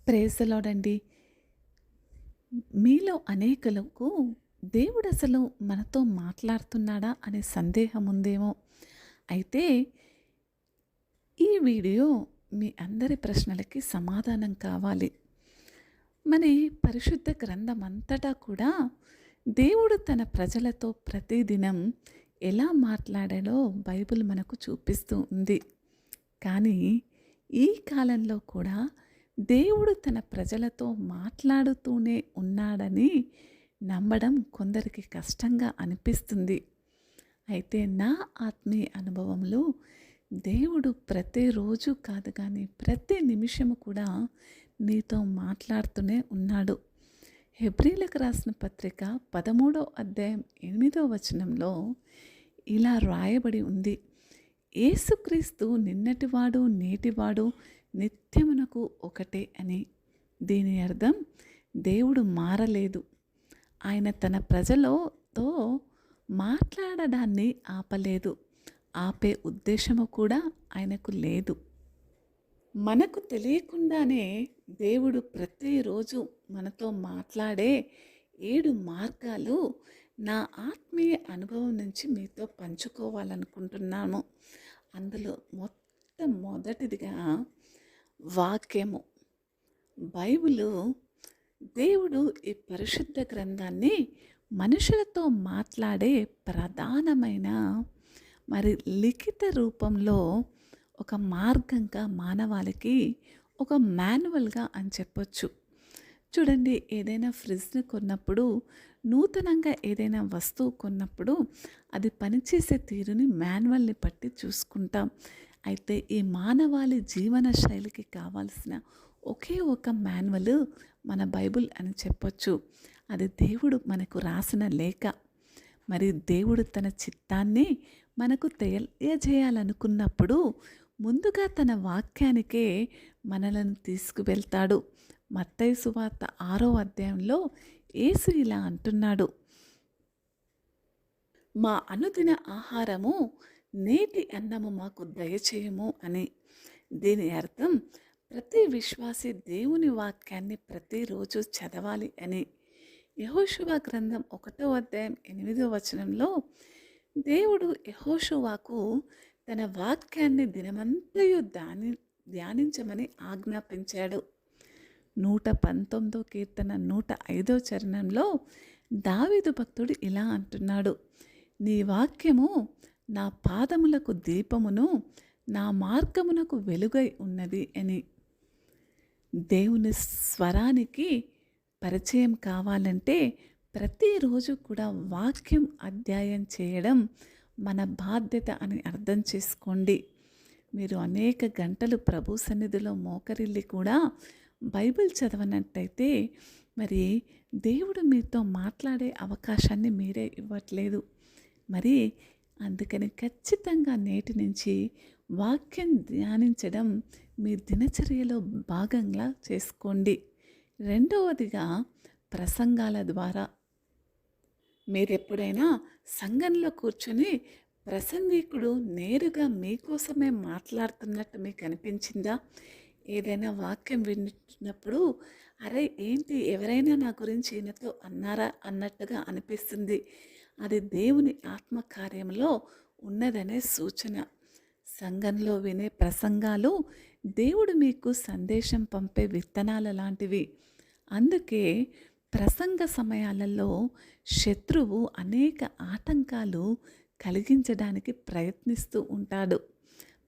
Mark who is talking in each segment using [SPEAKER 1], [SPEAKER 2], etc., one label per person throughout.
[SPEAKER 1] Praise the lord అండి. మీలో అనేకులకు దేవుడు అసలు మనతో మాట్లాడుతున్నాడా అనే సందేహం ఉందేమో. అయితే ఈ వీడియో మీ అందరి ప్రశ్నలకి సమాధానం కావాలి. మన పరిశుద్ధ గ్రంథం అంతటా కూడా దేవుడు తన ప్రజలతో ప్రతిదినం ఎలా మాట్లాడాడో బైబిల్ మనకు చూపిస్తూ ఉంది. కానీ ఈ కాలంలో కూడా దేవుడు తన ప్రజలతో మాట్లాడుతూనే ఉన్నాడని నమ్మడం కొందరికి కష్టంగా అనిపిస్తుంది. అయితే నా ఆత్మీయ అనుభవంలో దేవుడు ప్రతిరోజు కాదు కానీ ప్రతి నిమిషము కూడా నీతో మాట్లాడుతూనే ఉన్నాడు. హెబ్రీలకు రాసిన పత్రిక 13వ అధ్యాయం 8వ వచనంలో ఇలా రాయబడి ఉంది. యేసుక్రీస్తు నిన్నటివాడు నేటివాడు నిత్యమునకు ఒకటే అని. దీని అర్థం దేవుడు మారలేదు. ఆయన తన ప్రజలతో మాట్లాడడాన్ని ఆపలేదు. ఆపే ఉద్దేశము కూడా ఆయనకు లేదు. మనకు తెలియకుండానే దేవుడు ప్రతిరోజు మనతో మాట్లాడే 7 మార్గాలు నా ఆత్మీయ అనుభవం నుంచి మీతో పంచుకోవాలనుకుంటున్నాను. అందులో మొదటిదిగా వాక్యము. బైబిలు దేవుడు ఈ పరిశుద్ధ గ్రంథాన్ని మనుషులతో మాట్లాడే ప్రధానమైన లిఖిత రూపంలో ఒక మార్గంగా మానవాళికి ఒక మాన్యువల్గా అని చెప్పొచ్చు. చూడండి, ఏదైనా ఫ్రిడ్జ్ని కొన్నప్పుడు, నూతనంగా ఏదైనా వస్తువు కొన్నప్పుడు అది పనిచేసే తీరుని మాన్యువల్ని బట్టి చూసుకుంటాం. అయితే ఈ మానవాళి జీవన శైలికి కావాల్సిన ఒకే ఒక మాన్యువల్ మన బైబిల్ అని చెప్పొచ్చు. అది దేవుడు మనకు రాసిన లేఖ. దేవుడు తన చిత్తాన్ని మనకు తెలియజేయాలనుకున్నప్పుడు ముందుగా తన వాక్యానికే మనలను తీసుకువెళ్తాడు. మత్తయి సువార్త 6వ అధ్యాయంలో యేసు ఇలా అంటున్నాడు, మా అనుదిన ఆహారము నేటి అన్నము మాకు దయచేయము అని. దీని అర్థం ప్రతి విశ్వాసి దేవుని వాక్యాన్ని ప్రతిరోజు చదవాలి అని. యెహోషువ గ్రంథం 1వ అధ్యాయం 8వ వచనంలో దేవుడు యెహోషువకు తన వాక్యాన్ని దినమంతయు ధ్యానించమని ఆజ్ఞాపించాడు. 119వ కీర్తన 105వ చరణంలో దావీదు భక్తుడు ఇలా అంటున్నాడు, నీ వాక్యము నా పాదములకు దీపమును నా మార్గమునకు వెలుగై ఉన్నది అని. దేవుని స్వరానికి పరిచయం కావాలంటే ప్రతిరోజు కూడా వాక్యం అధ్యాయం చేయడం మన బాధ్యత అని అర్థం చేసుకోండి. మీరు అనేక గంటలు ప్రభు సన్నిధిలో మోకరిల్లి కూడా బైబిల్ చదవనట్టయితే దేవుడు మీతో మాట్లాడే అవకాశాన్ని మీరే ఇవ్వట్లేదు. అందుకని ఖచ్చితంగా నేటి నుంచి వాక్యం ధ్యానించడం మీ దినచర్యలో భాగంగా చేసుకోండి. రెండవదిగా ప్రసంగాల ద్వారా. మీరెప్పుడైనా సంఘంలో కూర్చొని ప్రసంగికుడు నేరుగా మీకోసమే మాట్లాడుతున్నట్టు మీకు అనిపించిందా? ఏదైనా వాక్యం వింటున్నప్పుడు అరే ఏంటి, ఎవరైనా నా గురించి ఈయనతో అన్నారా అన్నట్టుగా అనిపిస్తుంది. అది దేవుని ఆత్మకార్యంలో ఉన్నదనే సూచన. సంఘంలో వినే ప్రసంగాలు దేవుడు మీకు సందేశం పంపే విత్తనాల లాంటివి. అందుకే ప్రసంగ సమయాలలో శత్రువు అనేక ఆటంకాలు కలిగించడానికి ప్రయత్నిస్తూ ఉంటాడు.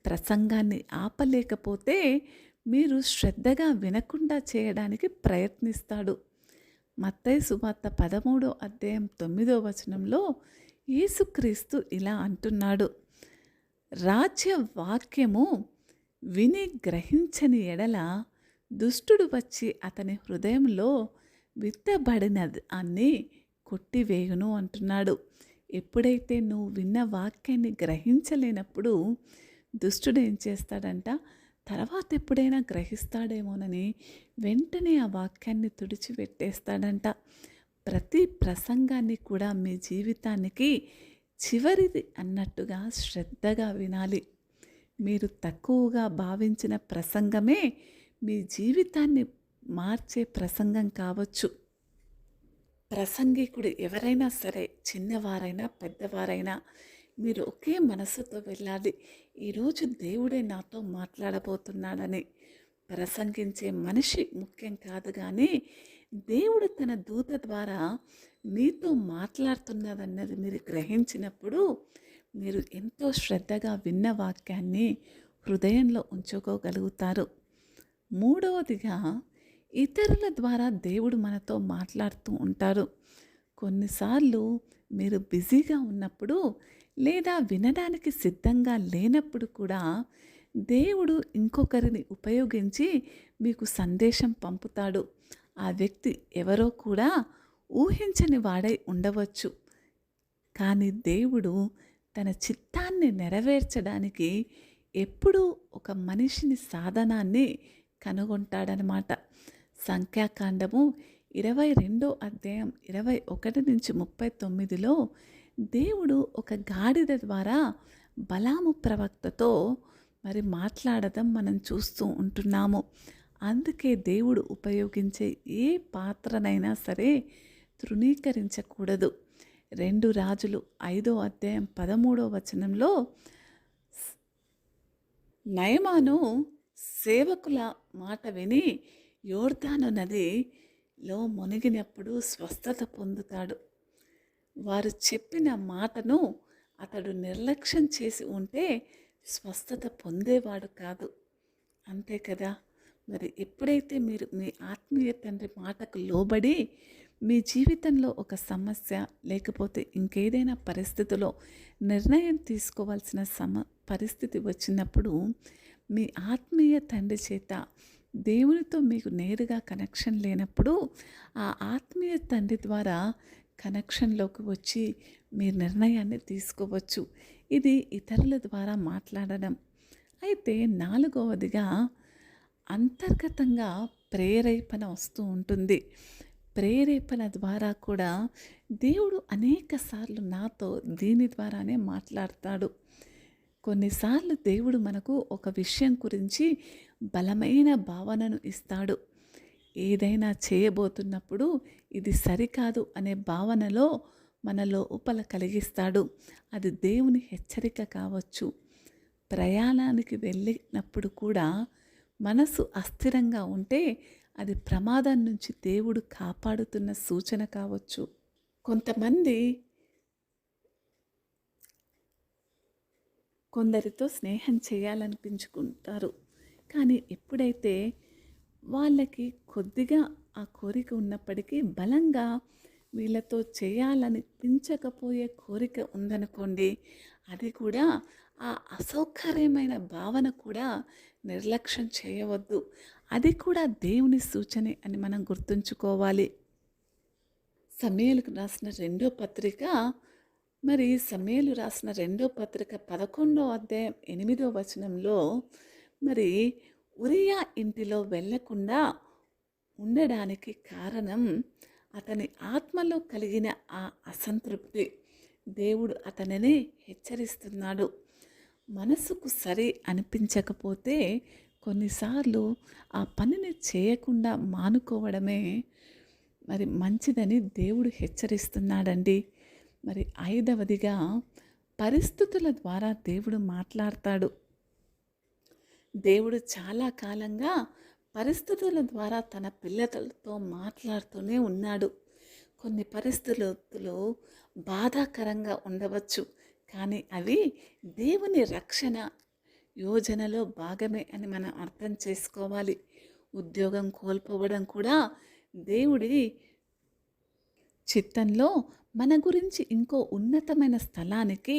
[SPEAKER 1] ప్రసంగాన్ని ఆపలేకపోతే మీరు శ్రద్ధగా వినకుండా చేయడానికి ప్రయత్నిస్తాడు. మత్తయి సువార్త 13వ అధ్యాయం 9వ వచనంలో యేసుక్రీస్తు ఇలా అంటున్నాడు, రాజ్య వాక్యము విని గ్రహించని ఎడల దుష్టుడు వచ్చి అతని హృదయంలో విత్తబడినది అన్ని కొట్టివేయును అంటున్నాడు. ఎప్పుడైతే నువ్వు విన్న వాక్యాన్ని గ్రహించలేనప్పుడు దుష్టుడు ఏం చేస్తాడంట, తర్వాత ఎప్పుడైనా గ్రహిస్తాడేమోనని వెంటనే ఆ వాక్యాన్ని తుడిచిపెట్టేస్తాడంట. ప్రతి ప్రసంగాన్ని కూడా మీ జీవితానికి చివరిది అన్నట్టుగా శ్రద్ధగా వినాలి. మీరు తక్కువగా భావించిన ప్రసంగమే మీ జీవితాన్ని మార్చే ప్రసంగం కావచ్చు. ప్రసంగికుడు ఎవరైనా సరే, చిన్నవారైనా పెద్దవారైనా, మీరు ఒకే మనసుతో వెళ్ళాలి. ఈరోజు దేవుడే నాతో మాట్లాడబోతున్నాడని. ప్రసంగించే మనిషి ముఖ్యం కాదు, కానీ దేవుడు తన దూత ద్వారా మీతో మాట్లాడుతున్నదన్నది మీరు గ్రహించినప్పుడు మీరు ఎంతో శ్రద్ధగా విన్న వాక్యాన్ని హృదయంలో ఉంచుకోగలుగుతారు. మూడవదిగా, ఇతరుల ద్వారా దేవుడు మనతో మాట్లాడుతూ ఉంటారు. కొన్నిసార్లు మీరు బిజీగా ఉన్నప్పుడు లేదా వినడానికి సిద్ధంగా లేనప్పుడు కూడా దేవుడు ఇంకొకరిని ఉపయోగించి మీకు సందేశం పంపుతాడు. ఆ వ్యక్తి ఎవరో కూడా ఊహించని వాడై ఉండవచ్చు, కానీ దేవుడు తన చిత్తాన్ని నెరవేర్చడానికి ఎప్పుడూ ఒక మనిషిని, సాధనాన్ని కనుగొంటాడనమాట. సంఖ్యాకాండము 22వ అధ్యాయం 21-39లో దేవుడు ఒక గాడిద ద్వారా బలాము ప్రవక్తతో మాట్లాడడం మనం చూస్తూ ఉంటున్నాము. అందుకే దేవుడు ఉపయోగించే ఏ పాత్రనైనా సరే తృణీకరించకూడదు. 2 రాజులు 5వ అధ్యాయం 13వ వచనంలో నయమాను సేవకుల మాట విని యోర్దాను నదిలో మునిగినప్పుడు స్వస్థత పొందుతాడు. వారు చెప్పిన మాటను అతడు నిర్లక్ష్యం చేసి ఉంటే స్వస్థత పొందేవాడు కాదు. అంతే కదా. మరి ఎప్పుడైతే మీరు మీ ఆత్మీయ తండ్రి మాటకు లోబడి మీ జీవితంలో ఒక సమస్య లేకపోతే ఇంకేదైనా పరిస్థితిలో నిర్ణయం తీసుకోవాల్సిన పరిస్థితి వచ్చినప్పుడు మీ ఆత్మీయ తండ్రి చేత దేవునితో మీకు నేరుగా కనెక్షన్ లేనప్పుడు ఆ ఆత్మీయ తండ్రి ద్వారా కనెక్షన్లోకి వచ్చి మీ నిర్ణయాన్ని తీసుకోవచ్చు. ఇది ఇతరుల ద్వారా మాట్లాడడం. అయితే 4వదిగా, అంతర్గతంగా ప్రేరేపణ వస్తూ ఉంటుంది. ప్రేరేపణ ద్వారా కూడా దేవుడు అనేక సార్లు నాతో దీని ద్వారానే మాట్లాడతాడు. కొన్నిసార్లు దేవుడు మనకు ఒక విషయం గురించి బలమైన భావనను ఇస్తాడు. ఏదైనా చేయబోతున్నప్పుడు ఇది సరికాదు అనే భావనలో మన లోపల కలిగిస్తాడు. అది దేవుని హెచ్చరిక కావచ్చు. ప్రయాణానికి వెళ్ళినప్పుడు కూడా మనసు అస్థిరంగా ఉంటే అది ప్రమాదం నుంచి దేవుడు కాపాడుతున్న సూచన కావచ్చు. కొందరితో స్నేహం చేయాలనిపించుకుంటారు, కానీ ఎప్పుడైతే వాళ్ళకి కొద్దిగా ఆ కోరిక ఉన్నప్పటికీ బలంగా వీళ్ళతో చేయాలనిపించకపోయే కోరిక ఉందనుకోండి, అది కూడా ఆ అసౌకర్యమైన భావన కూడా నిర్లక్ష్యం చేయవద్దు. అది కూడా దేవుని సూచనే అని మనం గుర్తుంచుకోవాలి. సమూయేలుకు రాసిన 2వ పత్రిక, సమూయేలు రాసిన 2వ పత్రిక 11వ అధ్యాయం 8వ వచనంలో ఉరియా ఇంటిలో వెళ్ళకుండా ఉండడానికి కారణం అతని ఆత్మలో కలిగిన ఆ అసంతృప్తి. దేవుడు అతనిని హెచ్చరిస్తున్నాడు. మనసుకు సరి అనిపించకపోతే కొన్నిసార్లు ఆ పనిని చేయకుండా మానుకోవడమే మంచిదని దేవుడు హెచ్చరిస్తున్నాడండి. 5వదిగా, పరిస్థితుల ద్వారా దేవుడు మాట్లాడతాడు. దేవుడు చాలా కాలంగా పరిస్థితుల ద్వారా తన పిల్లలతో మాట్లాడుతూనే ఉన్నాడు. కొన్ని పరిస్థితులు బాధాకరంగా ఉండవచ్చు, కానీ అవి దేవుని రక్షణ యోజనలో భాగమే అని మనం అర్థం చేసుకోవాలి. ఉద్యోగం కోల్పోవడం కూడా దేవుడి చిత్తంలో మన గురించి ఇంకో ఉన్నతమైన స్థలానికి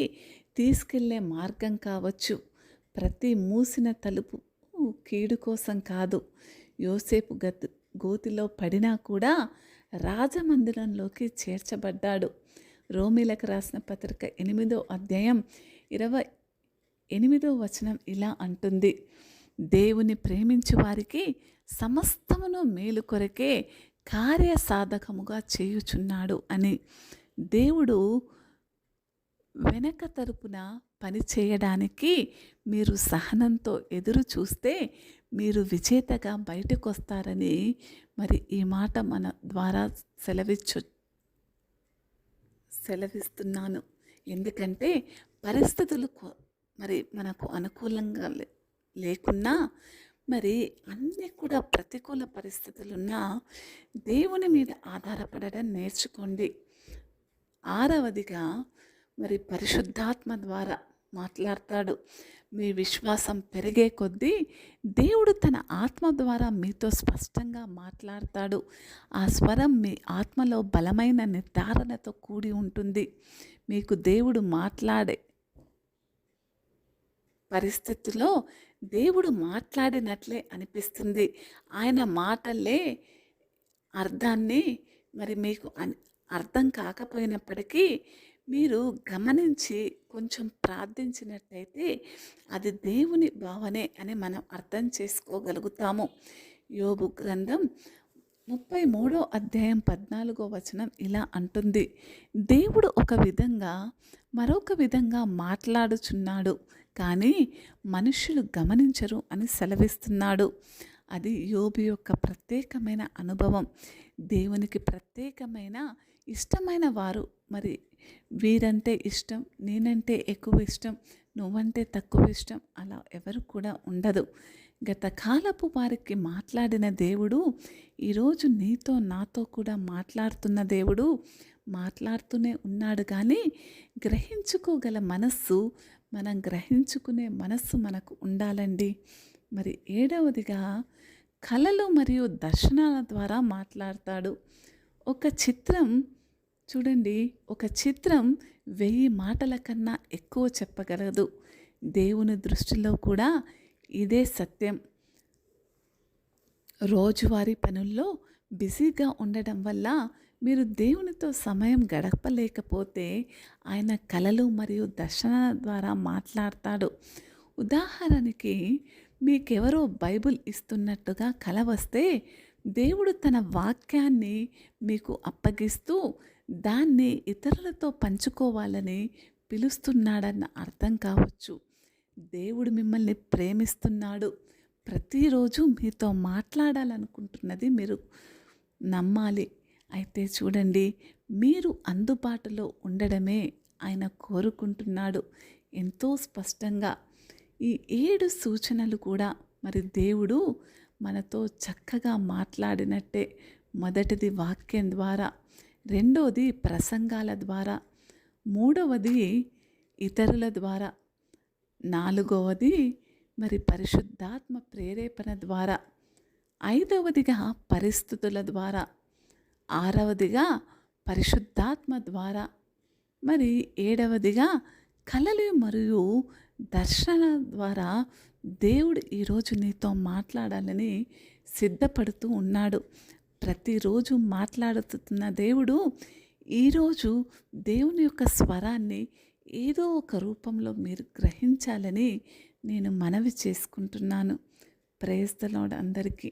[SPEAKER 1] తీసుకెళ్లే మార్గం కావచ్చు. ప్రతి మూసిన తలుపు కీడు కోసం కాదు. యోసేపు గోతిలో పడినా కూడా రాజమందిరంలోకి చేర్చబడ్డాడు. రోమీలకు రాసిన పత్రిక 8వ అధ్యాయం 28వ వచనం ఇలా అంటుంది: దేవుని ప్రేమించు వారికి సమస్తమును మేలు కొరకే కార్యసాధకముగా చేయుచున్నాడు అని. దేవుడు వెనక తరపున పని చేయడానికి మీరు సహనంతో ఎదురు చూస్తే మీరు విజేతగా బయటకొస్తారని మరి ఈ మాట మన ద్వారా సెలవిస్తున్నాను. ఎందుకంటే పరిస్థితులు మరి మనకు అనుకూలంగా లేకున్నా, మరి అన్నీ కూడా ప్రతికూల పరిస్థితులున్నా దేవుని మీద ఆధారపడడం నేర్చుకోండి. ఆరవదిగా మరి పరిశుద్ధాత్మ ద్వారా మాట్లాడతాడు. మీ విశ్వాసం పెరిగే కొద్దీ దేవుడు తన ఆత్మ ద్వారా మీతో స్పష్టంగా మాట్లాడతాడు. ఆ స్వరం మీ ఆత్మలో బలమైన నిర్ధారణతో కూడి ఉంటుంది. మీకు దేవుడు మాట్లాడే పరిస్థితిలో దేవుడు మాట్లాడినట్లే అనిపిస్తుంది. ఆయన మాటలే అర్థాన్ని మరి మీకు అర్థం కాకపోయినప్పటికీ మీరు గమనించి కొంచెం ప్రార్థించినట్టయితే అది దేవుని భావనే అని మనం అర్థం చేసుకోగలుగుతాము. యోబు గ్రంథం 33వ అధ్యాయం 14వ వచనం ఇలా అంటుంది, దేవుడు ఒక విధంగా మరొక విధంగా మాట్లాడుచున్నాడు, కానీ మనుషులు గమనించరు అని సెలవిస్తున్నాడు. అది యోబు యొక్క ప్రత్యేకమైన అనుభవం. దేవునికి ప్రత్యేకమైన ఇష్టమైన వారు, మరి వీరంటే ఇష్టం, నేనంటే ఎక్కువ ఇష్టం, నువ్వంటే తక్కువ ఇష్టం, అలా ఎవరు కూడా ఉండదు. గత కాలపు వారికి మాట్లాడిన దేవుడు ఈరోజు నీతో నాతో కూడా మాట్లాడుతున్న దేవుడు మాట్లాడుతూనే ఉన్నాడు. కానీ గ్రహించుకోగల మనస్సు, మనం గ్రహించుకునే మనస్సు మనకు ఉండాలండి. మరి 7వదిగా కళలు మరియు దర్శనాల ద్వారా మాట్లాడతాడు. ఒక చిత్రం చూడండి, ఒక చిత్రం 1000 మాటల కన్నా ఎక్కువ చెప్పగలదు. దేవుని దృష్టిలో కూడా ఇదే సత్యం. రోజువారీ పనుల్లో బిజీగా ఉండడం వల్ల మీరు దేవునితో సమయం గడపలేకపోతే ఆయన కళలు మరియు దర్శనాల ద్వారా మాట్లాడతాడు. ఉదాహరణకి మీకెవరో బైబిల్ ఇస్తున్నట్టుగా కల వస్తే దేవుడు తన వాక్యాన్ని మీకు అప్పగిస్తూ దాన్ని ఇతరులతో పంచుకోవాలని పిలుస్తున్నాడన్న అర్థం కావచ్చు. దేవుడు మిమ్మల్ని ప్రేమిస్తున్నాడు, ప్రతిరోజు మీతో మాట్లాడాలనుకుంటున్నది మీరు నమ్మాలి. అయితే చూడండి, మీరు అందుబాటులో ఉండడమే ఆయన కోరుకుంటున్నాడు ఎంతో స్పష్టంగా. ఈ 7 సూచనలు కూడా మరి దేవుడు మనతో చక్కగా మాట్లాడినట్టే. మొదటిది వాక్యం ద్వారా, రెండోది ప్రసంగాల ద్వారా, మూడవది ఇతరుల ద్వారా, నాలుగవది మరి పరిశుద్ధాత్మ ప్రేరేపణ ద్వారా, ఐదవదిగా పరిస్థితుల ద్వారా, ఆరవదిగా పరిశుద్ధాత్మ ద్వారా, మరి 7వదిగా కలలు మరియు దర్శనాల ద్వారా దేవుడు ఈరోజు నీతో మాట్లాడాలని సిద్ధపడుతూ ఉన్నాడు. ప్రతిరోజు మాట్లాడుతున్న దేవుడు ఈరోజు దేవుని యొక్క స్వరాన్ని ఏదో ఒక రూపంలో మీరు గ్రహించాలని నేను మనవి చేసుకుంటున్నాను. ప్రైజ్ ది లార్డ్ అందరికీ.